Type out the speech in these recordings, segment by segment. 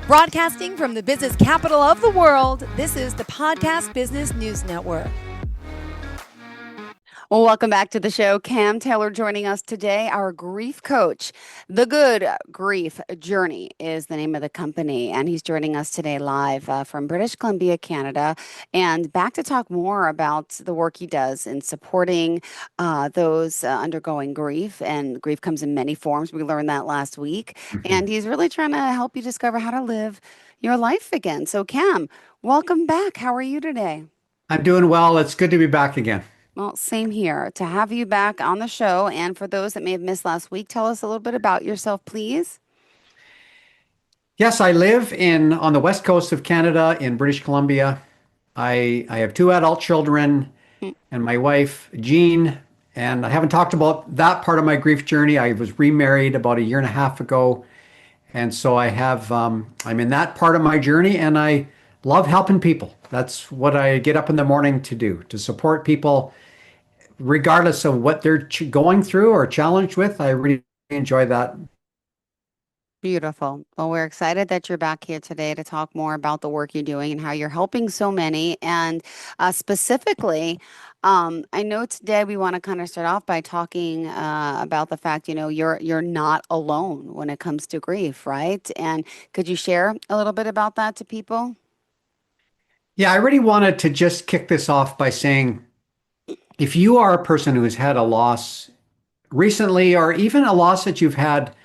Broadcasting from the business capital of the world, this is the Podcast Business News Network. Well, welcome back to the show. Cam Taylor joining us today, our grief coach. The Good Grief Journey is the name of the company, and he's joining us today live from British Columbia, Canada, and back to talk more about the work he does in supporting those undergoing grief. And grief comes in many forms. We learned that last week, and he's really trying to help you discover how to live your life again. So, Cam, welcome back. How are you today? I'm doing well. It's good to be back again. Well, same here. To have you back on the show. And for those that may have missed last week, tell us a little bit about yourself, please. Yes, I live on the west coast of Canada in British Columbia. I have two adult children and my wife, Jean, and I haven't talked about that part of my grief journey. I was remarried about a year and a half ago. And so I'm in that part of my journey, and I love helping people. That's what I get up in the morning to do, to support people regardless of what they're going through or challenged with. I really enjoy that. Beautiful. Well, we're excited that you're back here today to talk more about the work you're doing and how you're helping so many. And specifically, I know today we want to kind of start off by talking about the fact, you're not alone when it comes to grief, right? And could you share a little bit about that to people? Yeah, I really wanted to just kick this off by saying, if you are a person who has had a loss recently, or even a loss that you've had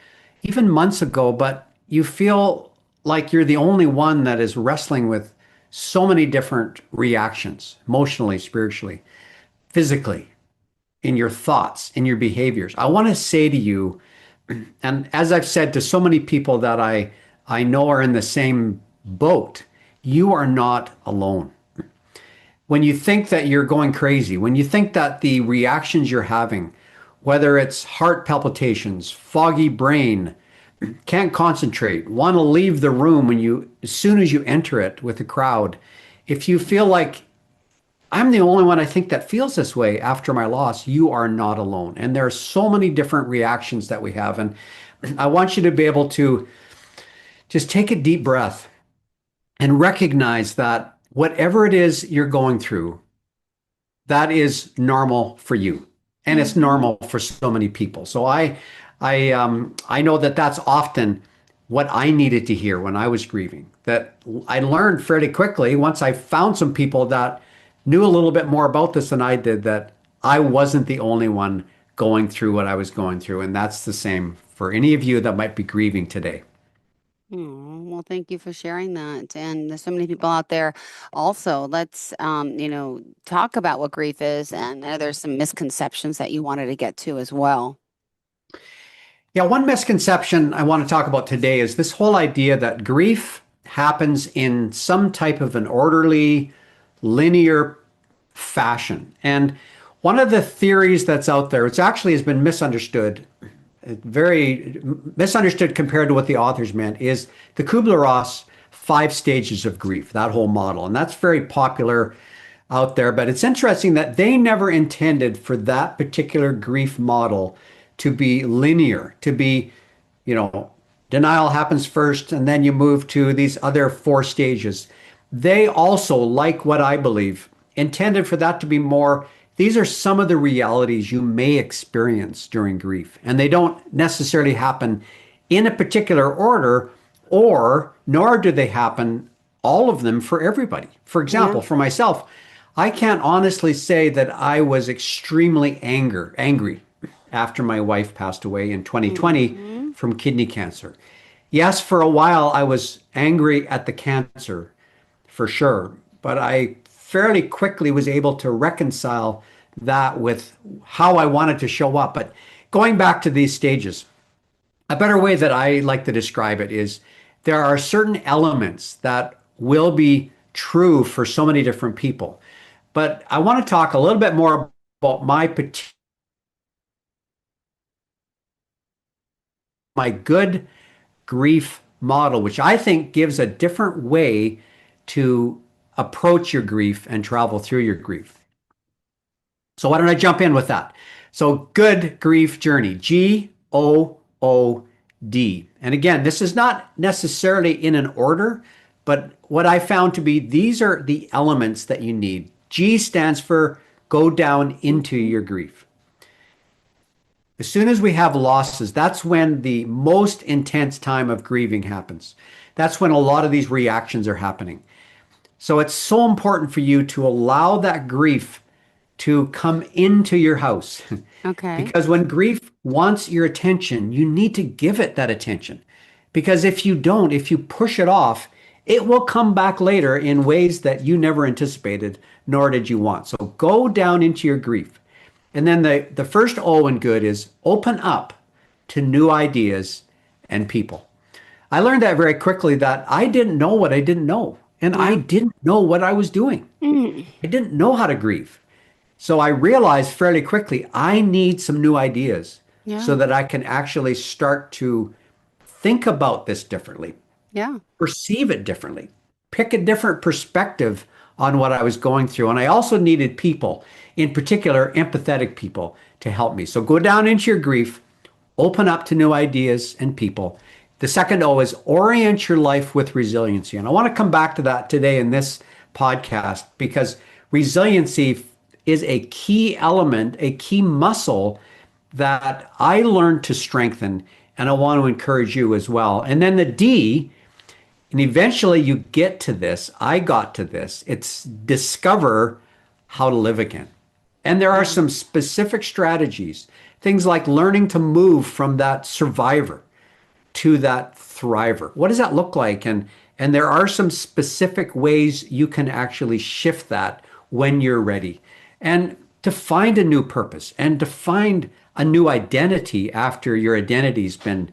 even months ago, but you feel like you're the only one that is wrestling with so many different reactions, emotionally, spiritually, physically, in your thoughts, in your behaviors, I want to say to you, and as I've said to so many people that I know are in the same boat, you are not alone. When you think that you're going crazy, when you think that the reactions you're having, whether it's heart palpitations, foggy brain, can't concentrate, want to leave the room as soon as you enter it with a crowd, if you feel like I'm the only one I think that feels this way after my loss, you are not alone. And there are so many different reactions that we have. And I want you to be able to just take a deep breath and recognize that whatever it is you're going through, that is normal for you, and it's normal for so many people. So I know that that's often what I needed to hear when I was grieving. That I learned fairly quickly once I found some people that knew a little bit more about this than I did, that I wasn't the only one going through what I was going through, and that's the same for any of you that might be grieving today. Well, thank you for sharing that. And there's so many people out there also. Let's, talk about what grief is. And there's some misconceptions that you wanted to get to as well. Yeah, one misconception I want to talk about today is this whole idea that grief happens in some type of an orderly, linear fashion. And one of the theories that's out there, it's actually has been misunderstood, very misunderstood compared to what the authors meant, is the Kubler-Ross 5 stages of grief, that whole model. And that's very popular out there. But it's interesting that they never intended for that particular grief model to be linear, to be, denial happens first and then you move to these other 4 stages. They also, like what I believe, intended for that to be more, these are some of the realities you may experience during grief. And they don't necessarily happen in a particular order, nor do they happen, all of them, for everybody. For example, for myself, I can't honestly say that I was extremely angry after my wife passed away in 2020 from kidney cancer. Yes, for a while I was angry at the cancer, for sure, but I fairly quickly was able to reconcile that with how I wanted to show up. But going back to these stages, a better way that I like to describe it is there are certain elements that will be true for so many different people. But I want to talk a little bit more about my good grief model, which I think gives a different way to approach your grief and travel through your grief. So why don't I jump in with that? So good grief journey, GOOD. D. And again, this is not necessarily in an order, but what I found to be these are the elements that you need. G stands for go down into Mhm. your grief. As soon as we have losses, that's when the most intense time of grieving happens. That's when a lot of these reactions are happening. So it's so important for you to allow that grief to come into your house. Okay. Because when grief wants your attention, you need to give it that attention. Because if you don't, if you push it off, it will come back later in ways that you never anticipated, nor did you want. So go down into your grief. And then the first O in good is open up to new ideas and people. I learned that very quickly that I didn't know what I didn't know. And I Yeah. didn't know what I was doing. Mm. I didn't know how to grieve. So I realized fairly quickly I need some new ideas so Yeah. that I can actually start to think about this differently, Yeah. perceive it differently, pick a different perspective on what I was going through. And I also needed people, in particular, empathetic people to help me. So go down into your grief, open up to new ideas and people. The second O is orient your life with resiliency. And I want to come back to that today in this podcast because resiliency is a key element, a key muscle that I learned to strengthen. And I want to encourage you as well. And then the D, and eventually you get to this. I got to this. It's discover how to live again. And there are Yeah. some specific strategies, things like learning to move from that survivor to that thriver. What does that look like? And there are some specific ways you can actually shift that when you're ready. And to find a new purpose and to find a new identity after your identity's been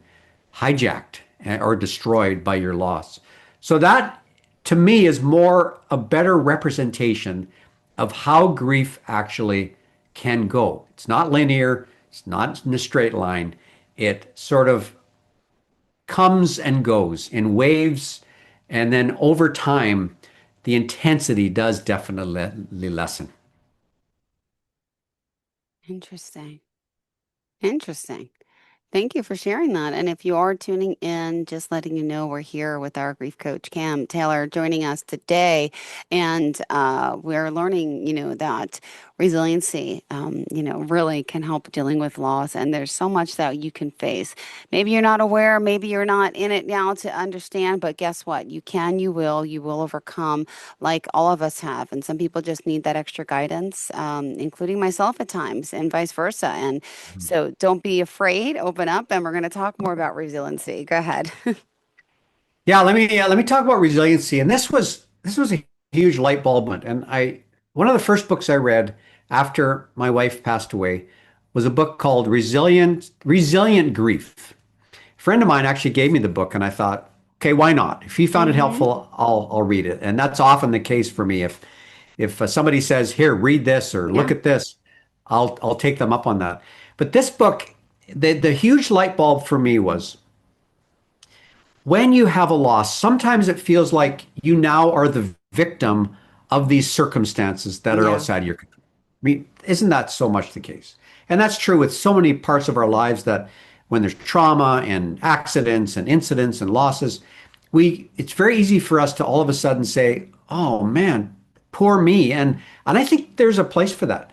hijacked or destroyed by your loss. So that to me is more a better representation of how grief actually can go. It's not linear, it's not in a straight line. It sort of comes and goes in waves, and then over time, the intensity does definitely lessen. Interesting. Interesting. Thank you for sharing that. And if you are tuning in, just letting you know we're here with our grief coach, Cam Taylor, joining us today. And we're learning, that resiliency, really can help dealing with loss. And there's so much that you can face. Maybe you're not aware, maybe you're not in it now to understand, but guess what? You will overcome like all of us have. And some people just need that extra guidance, including myself at times, and vice versa. And so don't be afraid, open up, and we're going to talk more about resiliency. Go ahead. Yeah, let me talk about resiliency. And this was a huge light bulb moment. And I one of the first books I read after my wife passed away was a book called Resilient Grief. A friend of mine actually gave me the book, and I thought, okay, why not? If he found it Hmm. helpful, I'll read it. And that's often the case for me. If somebody says, "Here, read this," or "Look Yeah. at this," I'll take them up on that. But this book, the huge light bulb for me was when you have a loss, sometimes it feels like you now are the victim of these circumstances that are Yeah. outside your control. I mean, isn't that so much the case? And that's true with so many parts of our lives that when there's trauma and accidents and incidents and losses, it's very easy for us to all of a sudden say, "Oh man, poor me." And I think there's a place for that.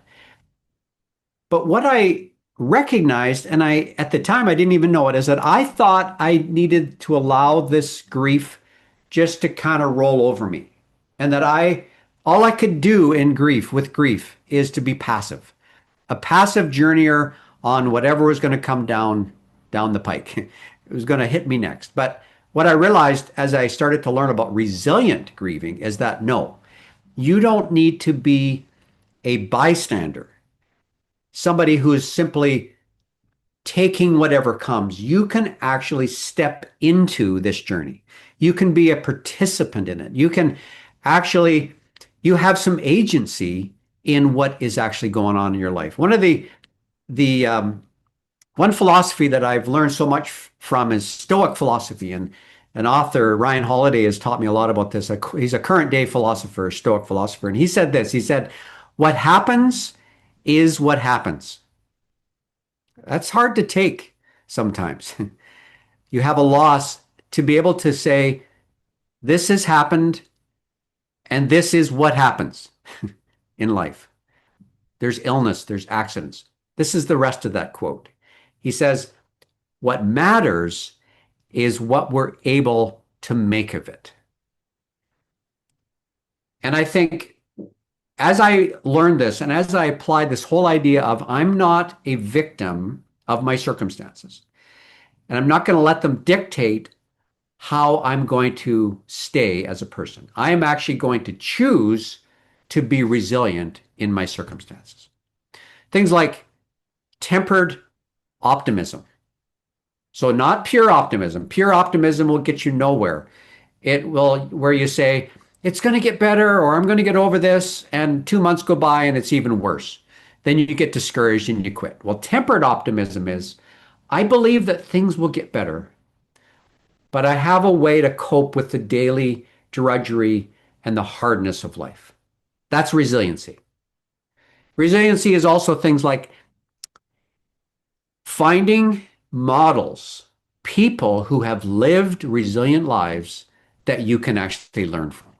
But what I recognized, and I at the time I didn't even know it, is that I thought I needed to allow this grief just to kind of roll over me. And that I all I could do in grief with grief is to be passive. A passive journeyer on whatever was going to come down the pike. It was going to hit me next. But what I realized as I started to learn about resilient grieving is that no, you don't need to be a bystander, somebody who is simply taking whatever comes. You can actually step into this journey. You can be a participant in it. You can actually, you have some agency in what is actually going on in your life. The one philosophy that I've learned so much from is Stoic philosophy, and an author, Ryan Holiday, has taught me a lot about this. He's a current day philosopher, Stoic philosopher, and he said this. He said, "What happens is what happens." That's hard to take sometimes. you have a loss, to be able to say, this has happened and this is what happens in life. There's illness, there's accidents. This is the rest of that quote. He says, what matters is what we're able to make of it. And I think as I learned this and as I applied this whole idea of I'm not a victim of my circumstances, and I'm not going to let them dictate how I'm going to stay as a person. I am actually going to choose to be resilient in my circumstances. Things like tempered optimism. So not pure optimism. Pure optimism will get you nowhere. It will, where you say, it's going to get better, or I'm going to get over this, and 2 months go by and it's even worse. Then you get discouraged and you quit. Well, tempered optimism is, I believe that things will get better, but I have a way to cope with the daily drudgery and the hardness of life. That's resiliency. Resiliency is also things like finding models, people who have lived resilient lives that you can actually learn from,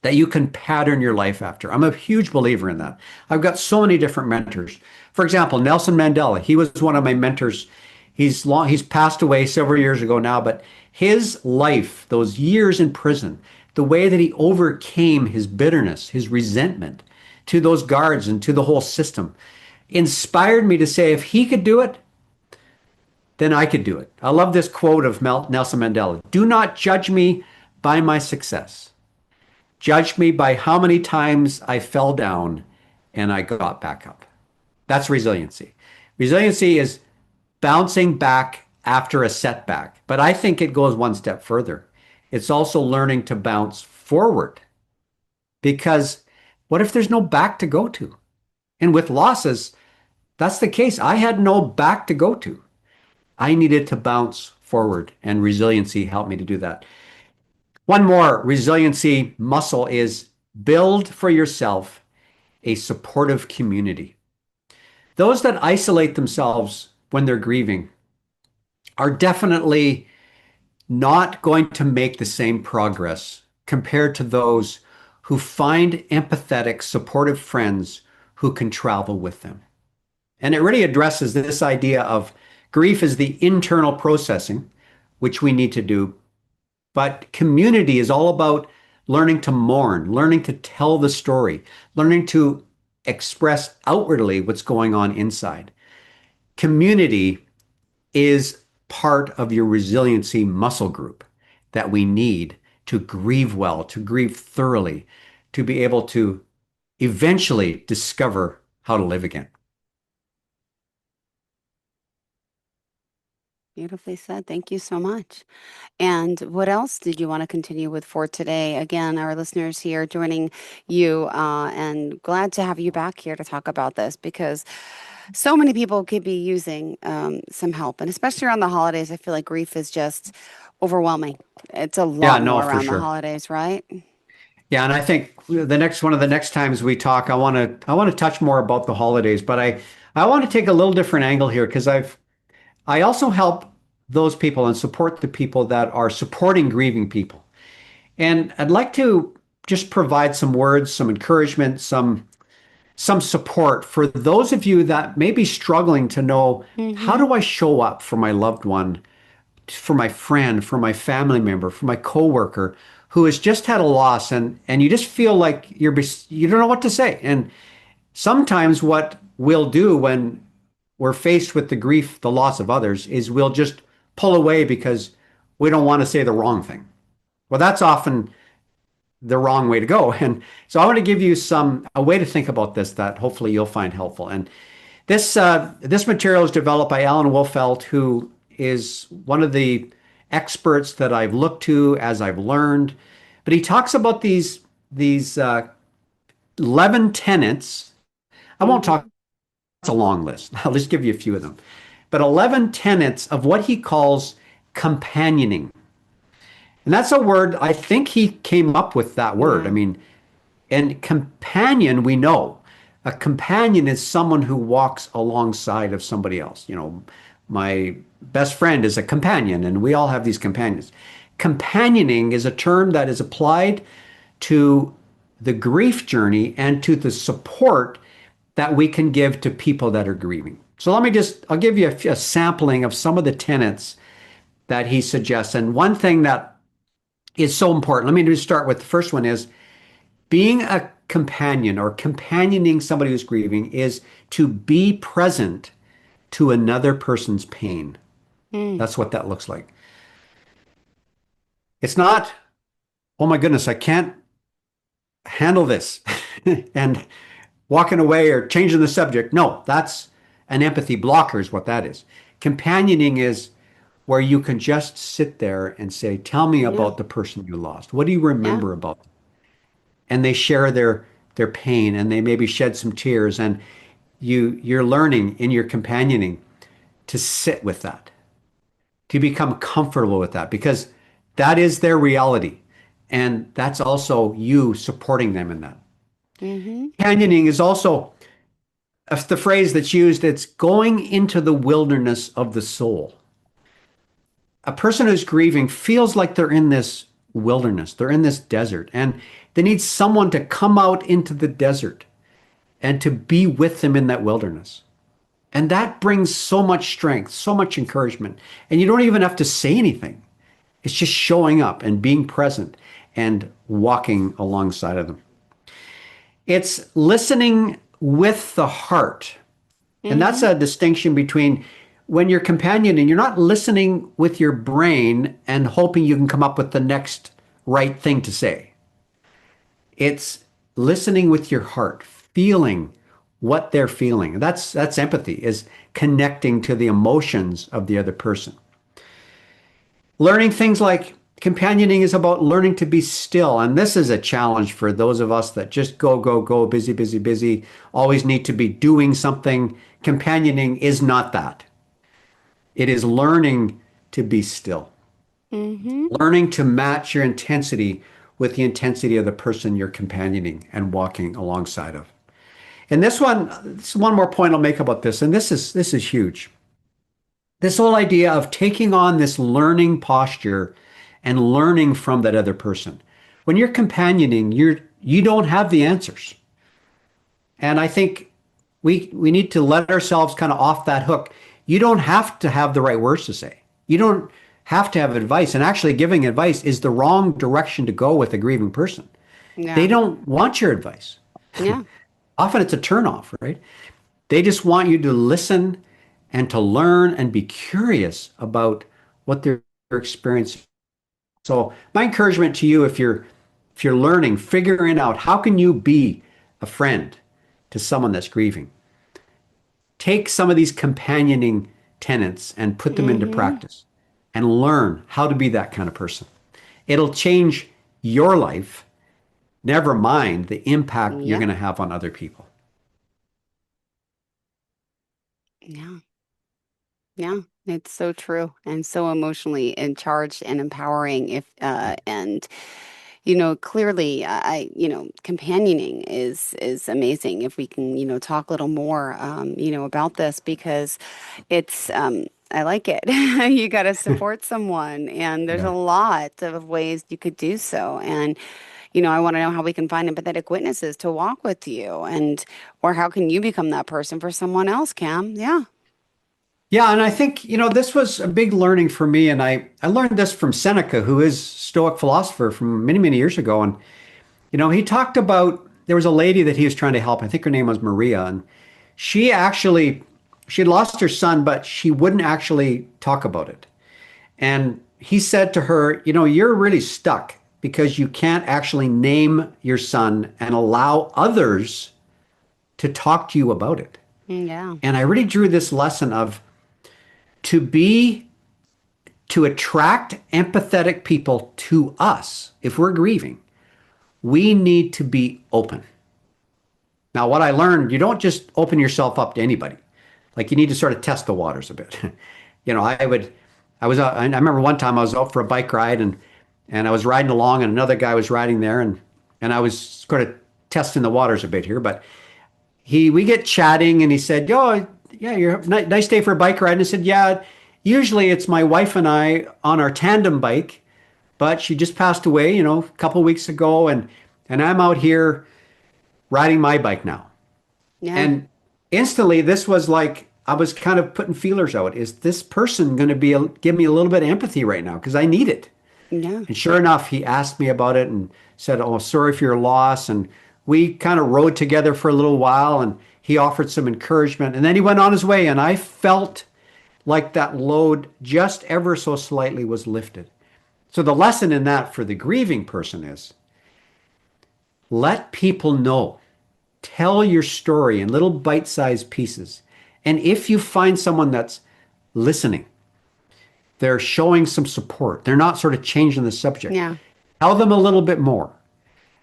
that you can pattern your life after. I'm a huge believer in that. I've got so many different mentors. For example, Nelson Mandela, he was one of my mentors. He's passed away several years ago now, but his life, those years in prison, the way that he overcame his bitterness, his resentment to those guards and to the whole system, inspired me to say, if he could do it, then I could do it. I love this quote of Nelson Mandela. Do not judge me by my success. Judge me by how many times I fell down and I got back up. That's resiliency. Resiliency is bouncing back after a setback. But I think it goes one step further. It's also learning to bounce forward. Because what if there's no back to go to? And with losses, that's the case. I had no back to go to. I needed to bounce forward, and resiliency helped me to do that. One more resiliency muscle is build for yourself a supportive community. Those that isolate themselves when they're grieving are definitely not going to make the same progress compared to those who find empathetic, supportive friends who can travel with them. And it really addresses this idea of grief is the internal processing, which we need to do. But community is all about learning to mourn, learning to tell the story, learning to express outwardly what's going on inside. Community is part of your resiliency muscle group that we need to grieve well, to grieve thoroughly, to be able to eventually discover how to live again. Beautifully said. Thank you so much. And what else did you want to continue with for today? Again, our listeners here joining you, and glad to have you back here to talk about this because so many people could be using some help. And especially around the holidays, I feel like grief is just overwhelming. It's a Yeah, lot no, more for around the sure. holidays, right? Yeah, and I think one of the next times we talk, I want to touch more about the holidays, but I want to take a little different angle here because I also help those people and support the people that are supporting grieving people. And I'd like to just provide some words, some encouragement, some support for those of you that may be struggling to know, how Mm-hmm. do I show up for my loved one, for my friend, for my family member, for my coworker who has just had a loss, and you just feel like you don't know what to say. And sometimes what we'll do when we're faced with the grief, the loss of others, is we'll just pull away because we don't want to say the wrong thing. Well, that's often the wrong way to go. And so I want to give you a way to think about this that hopefully you'll find helpful. And this material is developed by Alan Wolfelt, who is one of the experts that I've looked to as I've learned. But he talks about these 11 tenets. I won't talk. Mm-hmm. It's a long list. I'll just give you a few of them. But 11 tenets of what he calls companioning. And that's a word, I think he came up with that word. I Wow. mean, and companion, we know. A companion is someone who walks alongside of somebody else, my best friend is a companion, and we all have these companions. Companioning is a term that is applied to the grief journey and to the support that we can give to people that are grieving. So I'll give you a sampling of some of the tenets that he suggests. And one thing that is so important, let me just start with the first one is being a companion or companioning somebody who's grieving is to be present to another person's pain. That's what that looks like. It's not, oh my goodness, I can't handle this and walking away or changing the subject. No, that's an empathy blocker, is what that is. Companioning is where you can just sit there and say, tell me Yeah. about the person you lost. What do you Yeah. remember about them? And they share their pain and they maybe shed some tears. And you're learning in your companioning to sit with that, to become comfortable with that, because that is their reality. And that's also you supporting them in that. Mm-hmm. Companioning is also the phrase that's used, it's going into the wilderness of the soul. A person who's grieving feels like they're in this wilderness, they're in this desert, and they need someone to come out into the desert and to be with them in that wilderness. And that brings so much strength, so much encouragement. And you don't even have to say anything. It's just showing up and being present and walking alongside of them. It's listening with the heart. And that's Mm-hmm. a distinction between when you're companioning, you're not listening with your brain and hoping you can come up with the next right thing to say. It's listening with your heart, feeling what they're feeling. That's empathy, is connecting to the emotions of the other person. Learning things like companioning is about learning to be still. And this is a challenge for those of us that just go, go, go, busy, busy, busy, always need to be doing something. Companioning is not that. It is learning to be still, Mm-hmm. learning to match your intensity with the intensity of the person you're companioning and walking alongside of. And this one more point I'll make about this, and this is huge. This whole idea of taking on this learning posture and learning from that other person. When you're companioning, you don't have the answers. And I think we need to let ourselves kind of off that hook. You don't have to have the right words to say. You don't have to have advice. And actually giving advice is the wrong direction to go with a grieving person. They Yeah. don't want your advice. Yeah. Often it's a turnoff, right? They just want you to listen and to learn and be curious about what they're experiencing. So my encouragement to you, if you're learning, figuring out how can you be a friend to someone that's grieving, take some of these companioning tenets and put them into Mm-hmm. practice and learn how to be that kind of person. It'll change your life, never mind the impact you're Yeah. going to have on other people. Yeah. Yeah. It's so true and so emotionally and charged and empowering if and clearly companioning is amazing if we can, talk a little more about this because it's I like it. You got to support someone and there's a Yeah. lot of ways you could do so and I want to know how we can find empathetic witnesses to walk with you and or how can you become that person for someone else, Cam? Yeah. Yeah, and I think, this was a big learning for me. And I learned this from Seneca, who is Stoic philosopher from many, many years ago. And, he talked about there was a lady that he was trying to help. I think her name was Maria. And she had lost her son, but she wouldn't actually talk about it. And he said to her, you're really stuck because you can't actually name your son and allow others to talk to you about it. Yeah. And I really drew this lesson of to be to attract empathetic people to us, if we're grieving, we need to be open. Now, what I learned, you don't just open yourself up to anybody. Like you need to sort of test the waters a bit. I remember one time I was out for a bike ride and I was riding along and another guy was riding there and I was sort of testing the waters a bit here, but we get chatting and he said, yo, yeah, you're nice day for a bike ride. And I said, yeah, usually it's my wife and I on our tandem bike, but she just passed away, a couple weeks ago, and I'm out here riding my bike now. Yeah. And instantly, this was like I was kind of putting feelers out. Is this person going to give me a little bit of empathy right now? Because I need it. Yeah. And sure enough, he asked me about it and said, "Oh, sorry for your loss." And we kind of rode together for a little while, and he offered some encouragement. And then he went on his way, and I felt like that load just ever so slightly was lifted. So the lesson in that for the grieving person is let people know. Tell your story in little bite-sized pieces. And if you find someone that's listening, they're showing some support, they're not sort of changing the subject, Yeah. tell them a little bit more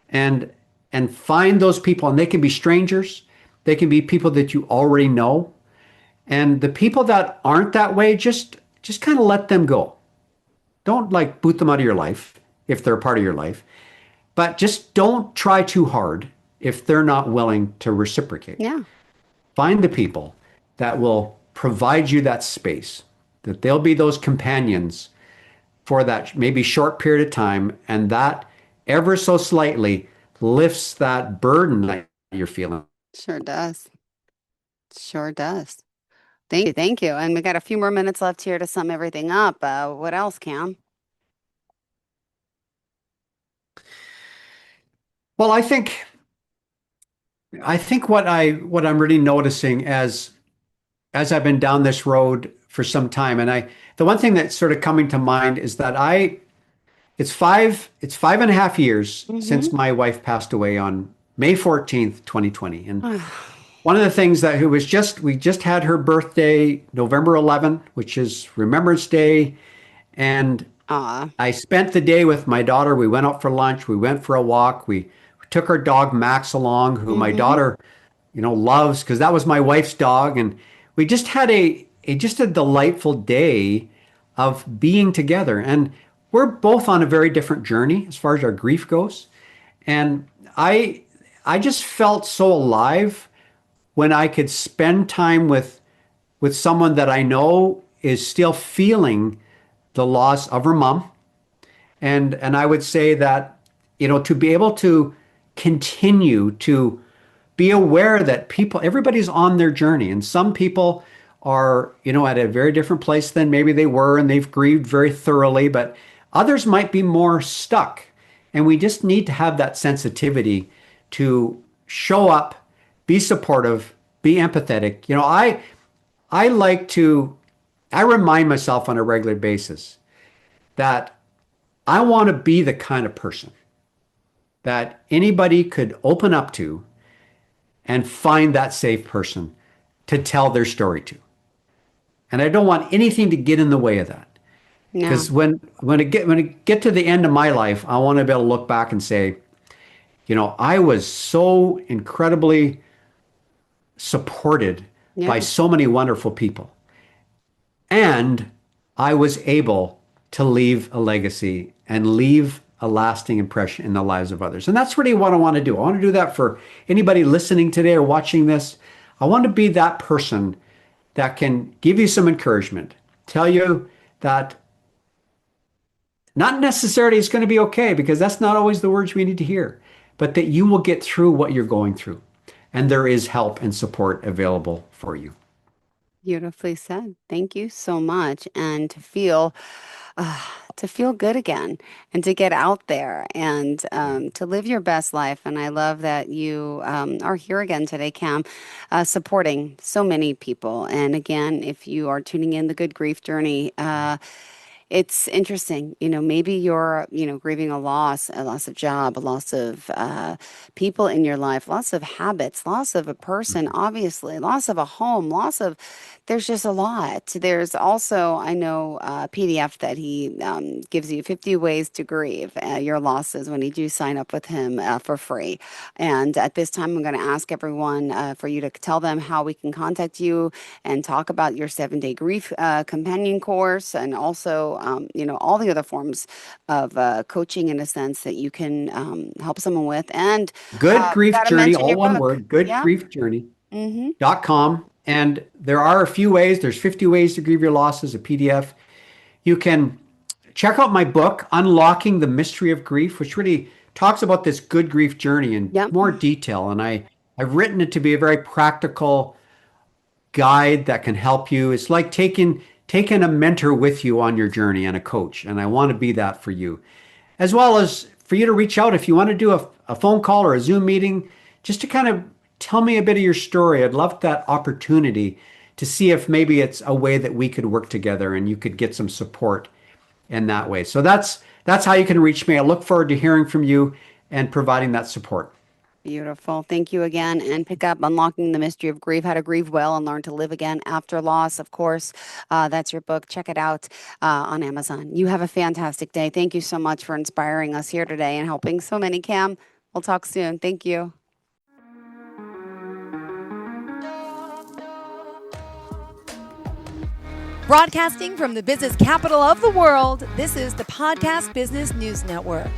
and find those people. And they can be strangers, they can be people that you already know. And the people that aren't that way, just kind of let them go. Don't like boot them out of your life if they're a part of your life, but just don't try too hard if they're not willing to reciprocate. Yeah. Find the people that will provide you that space, that they'll be those companions for that maybe short period of time, and that ever so slightly lifts that burden that you're feeling. Sure does. Sure does. Thank you. Thank you. And we got a few more minutes left here to sum everything up. What else, Cam? Well, I think what I'm really noticing as I've been down this road for some time, and the one thing that's sort of coming to mind is that it's 5.5 years Mm-hmm. since my wife passed away on May 14th, 2020. And one of the things that it was we just had her birthday, November 11th, which is Remembrance Day. And Aw. I spent the day with my daughter. We went out for lunch. We went for a walk. We took our dog Max along, who my Mm-hmm. daughter, loves because that was my wife's dog. And we just had a delightful day of being together. And we're both on a very different journey as far as our grief goes. And I just felt so alive when I could spend time with someone that I know is still feeling the loss of her mom. And I would say that, to be able to continue to be aware that everybody's on their journey. And some people are, at a very different place than maybe they were, and they've grieved very thoroughly, but others might be more stuck. And we just need to have that sensitivity to show up, be supportive, be empathetic. I like to, I remind myself on a regular basis that I want to be the kind of person that anybody could open up to and find that safe person to tell their story to. And I don't want anything to get in the way of that. No. Because when it get to the end of my life, I want to be able to look back and say, I was so incredibly supported by Yeah. so many wonderful people. And I was able to leave a legacy and leave a lasting impression in the lives of others. And that's really what I want to do. I want to do that for anybody listening today or watching this. I want to be that person that can give you some encouragement, tell you that not necessarily it's going to be okay, because that's not always the words we need to hear, but that you will get through what you're going through. And there is help and support available for you. Beautifully said. Thank you so much. And uh, to feel good again, and to get out there, and to live your best life. And I love that you are here again today, Cam, supporting so many people. And again, if you are tuning in the Good Grief Journey, it's interesting, maybe you're, grieving a loss of job, a loss of people in your life, loss of habits, loss of a person, obviously, loss of a home, there's just a lot. There's also, I know, a PDF that he gives you 50 ways to grieve your losses when you do sign up with him for free. And at this time, I'm going to ask everyone for you to tell them how we can contact you and talk about your 7-day grief companion course, and also, all the other forms of coaching, in a sense, that you can help someone with. And Good Grief got to Journey, mention all your one book. word, Yeah. goodgriefjourney.com. Mm-hmm. And there are a few ways. There's 50 ways to grieve your losses, a PDF. You can check out my book, Unlocking the Mystery of Grief, which really talks about this good grief journey in Yep. more detail. And I've written it to be a very practical guide that can help you. It's like taking a mentor with you on your journey and a coach. And I want to be that for you. As well as for you to reach out if you want to do a phone call or a Zoom meeting, just to kind of tell me a bit of your story. I'd love that opportunity to see if maybe it's a way that we could work together and you could get some support in that way. So that's how you can reach me. I look forward to hearing from you and providing that support. Beautiful. Thank you again. And pick up Unlocking the Mystery of Grief, How to Grieve Well and Learn to Live Again After Loss. Of course, that's your book. Check it out on Amazon. You have a fantastic day. Thank you so much for inspiring us here today and helping so many, Cam. We'll talk soon. Thank you. Broadcasting from the business capital of the world, this is the Podcast Business News Network.